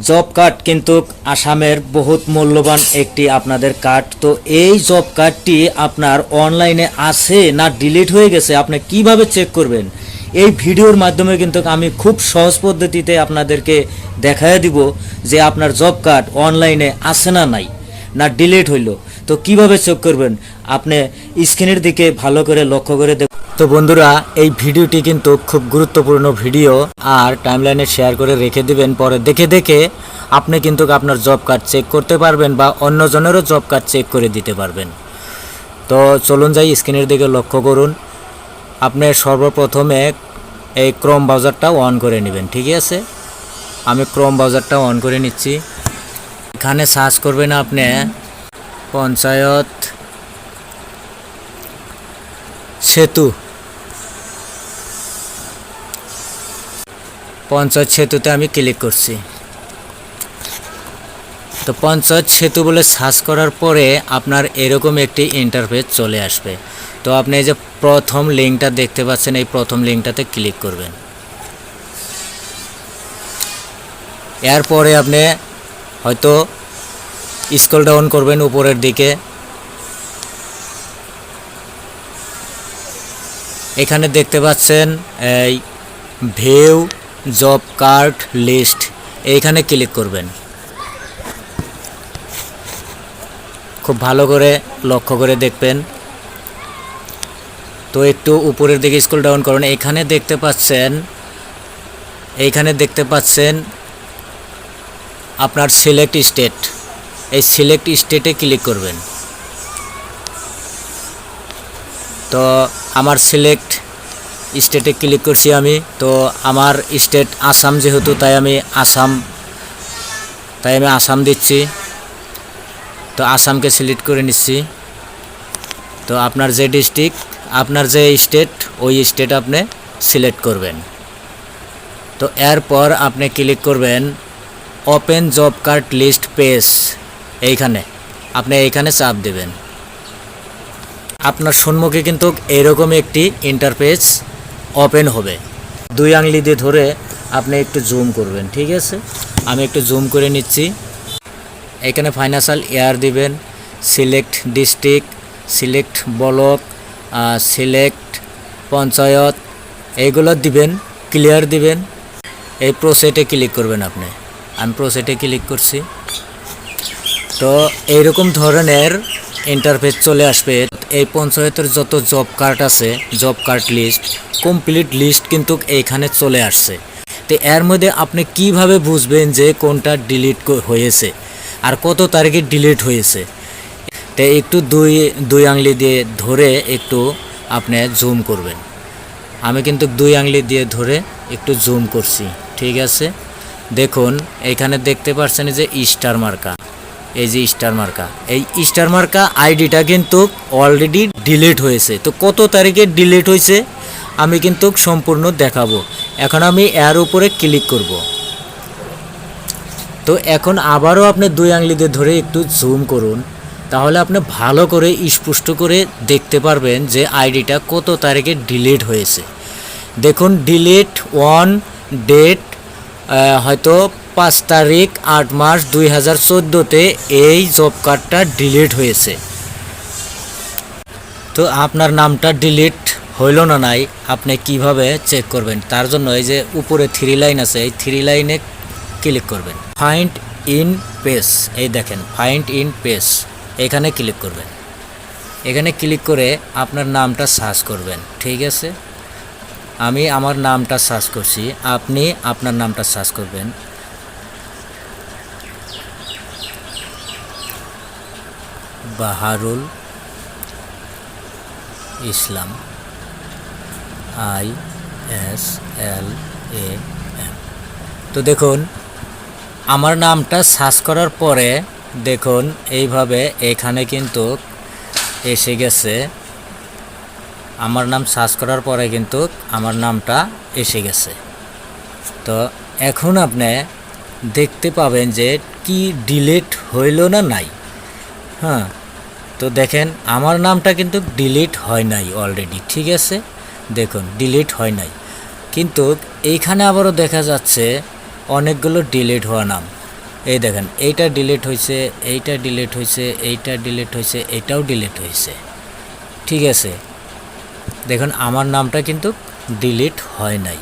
Job card কিন্তু আসামের বহুত মূল্যবান একটি আপনাদের কার্ড। তো এই জব কার্ডটি আপনার অনলাইনে আছে না ডিলিট হয়ে গেছে আপনি কিভাবে চেক করবেন, এই ভিডিওর মাধ্যমে কিন্তু আমি খুব সহজ পদ্ধতিতে আপনাদেরকে দেখায় দিব যে আপনার জব কার্ড অনলাইনে আছে না নাই, না ডিলিট হইল। তো কিভাবে চেক করবেন আপনি স্ক্রিনের দিকে ভালো করে লক্ষ্য করে দেখুন। তো বন্ধুরা, এই ভিডিওটি কিন্তু খুব গুরুত্বপূর্ণ ভিডিও, আর টাইমলাইনে শেয়ার করে রেখে দিবেন। পরে দেখে দেখে আপনি কিন্তু আপনার জব কার্ড চেক করতে পারবেন বা অন্যজনেরও জব কার্ড চেক করে দিতে পারবেন। তো চলুন যাই, স্ক্রিনের দিকে লক্ষ্য করুন। আপনি সর্বপ্রথমে এই ক্রোম ব্রাউজারটা অন করে নেবেন, ঠিক আছে? আমি ক্রোম ব্রাউজারটা অন করে নিচ্ছি। এখানে সার্চ করবেন আপনি পঞ্চায়েত সেতু। পঞ্চায়েত সেতুতে আমি ক্লিক করছি। তো পঞ্চায়েত সেতু বলে সার্চ করার পরে আপনার এরকম একটি ইন্টারফেস চলে আসবে। তো আপনি এই যে প্রথম লিঙ্কটা দেখতে পাচ্ছেন, এই প্রথম লিঙ্কটাতে ক্লিক করবেন। এরপরে আপনি হয়তো স্ক্রল ডাউন করবেন উপরের দিকে। এখানে দেখতে পাচ্ছেন এই ভিউ জব কার্ড লিস্ট, এইখানে ক্লিক করবেন। খুব ভালো করে লক্ষ্য করে দেখবেন। তো একটু উপরের দিকে স্ক্রল ডাউন করুন। এইখানে দেখতে পাচ্ছেন আপনার সিলেক্ট স্টেট, এই সিলেক্ট স্টেটে ক্লিক করবেন। তো আমার সিলেক্ট স্টেটে ক্লিক করছি আমি। তো আমার স্টেট আসাম যেহেতু, তাই আমি আসাম দিচ্ছি। তো আসামকে সিলেক্ট করে নিচ্ছি। তো আপনার যে ডিস্ট্রিক্ট, আপনার যে স্টেট, ওই স্টেট আপনি সিলেক্ট করবেন। তো এরপর আপনি ক্লিক করবেন open job card list page, এইখানে চাপ দেবেন। আপনার সম্মুখে কিন্তু এরকম একটি ইন্টারফেস ওপেন হবে। দুই আঙুলি দিয়ে ধরে আপনি একটু জুম করবেন, ঠিক আছে? আমি একটু জুম করে নিচ্ছি। এখানে ফাইন্যান্সিয়াল ইয়ার দিবেন, select district, select block, select panchayat, এইগুলো দিবেন, ক্লিয়ার দিবেন। এই প্রসেটে ক্লিক করবেন আপনি। আমি প্রসেটে ক্লিক করছি। তো এইরকম ধরনের ইন্টারফেস চলে আসবে। এই পঞ্চায়েতের যত জব কার্ড আছে, job card list, complete list কিন্তু এইখানে চলে আসছে। তো এর মধ্যে আপনি কিভাবে বুঝবেন যে কোনটা ডিলিট হয়েছে আর কত তারিখে ডিলিট হয়েছে? তো একটু দুই আঙুলি দিয়ে ধরে একটু আপনি জুম করবেন। আমি কিন্তু দুই আঙুলি দিয়ে ধরে একটু জুম করছি, ঠিক আছে? দেখুন এইখানে দেখতে পাচ্ছেন যে স্টার মার্কা, এই যে স্টার মার্কা, এই স্টার মার্কা আইডিটা কিন্তু অলরেডি ডিলিট হয়েছে। তো কত তারিখে ডিলিট হয়েছে আমি কিন্তু সম্পূর্ণ দেখাবো। এখন আমি এর উপরে ক্লিক করব। তো এখন আবারও আপনি দুই আঙুলি দিয়ে ধরে একটু জুম করুন, তাহলে আপনি ভালো করে স্পষ্ট করে দেখতে পারবেন যে আইডিটা কত তারিখে ডিলিট হয়েছে। দেখুন ডিলিট অন ডেট হয়তো 5 তারিখ 8 মাস 2014-তে এই জব কার্ডটা ডিলিট হয়েছে। তো আপনার নামটা ডিলিট হইল না নাই আপনি কিভাবে চেক করবেন? তার জন্য এই যে উপরে 3 লাইন আছে, এই 3 লাইনে ক্লিক করবেন। ফাইন্ড ইন পেজ, এই দেখেন ফাইন্ড ইন পেজ, এখানে ক্লিক করবেন। এখানে ক্লিক করে আপনার নামটা সার্চ করবেন, ঠিক আছে? আমি আমার নামটা সার্চ করছি, আপনি আপনার নামটা সার্চ করবেন। বাহারুল ইসলাম, ISLAM। তো দেখুন আমার নামটা সার্চ করার পরে দেখুন এইভাবে এখানে কিন্তু এসে গেছে। আমার নাম সার্চ করার পরে কিন্তু আমার নামটা এসে গেছে। তো এখন আপনি দেখতে পাবেন যে কি ডিলিট হইল না নাই। হ্যাঁ, তো দেখেন আমার নামটা কিন্তু ডিলিট হয় নাই অলরেডি, ঠিক আছে? দেখুন ডিলিট হয় নাই, কিন্তু এইখানে আবারও দেখা যাচ্ছে অনেকগুলো ডিলিট হওয়া নাম। এই দেখেন এইটা ডিলিট হয়েছে, এইটা ডিলিট হয়েছে, এইটা ডিলিট হয়েছে, এটাও ডিলিট হয়েছে। ঠিক আছে, দেখুন আমার নামটা কিন্তু ডিলিট হয় নাই।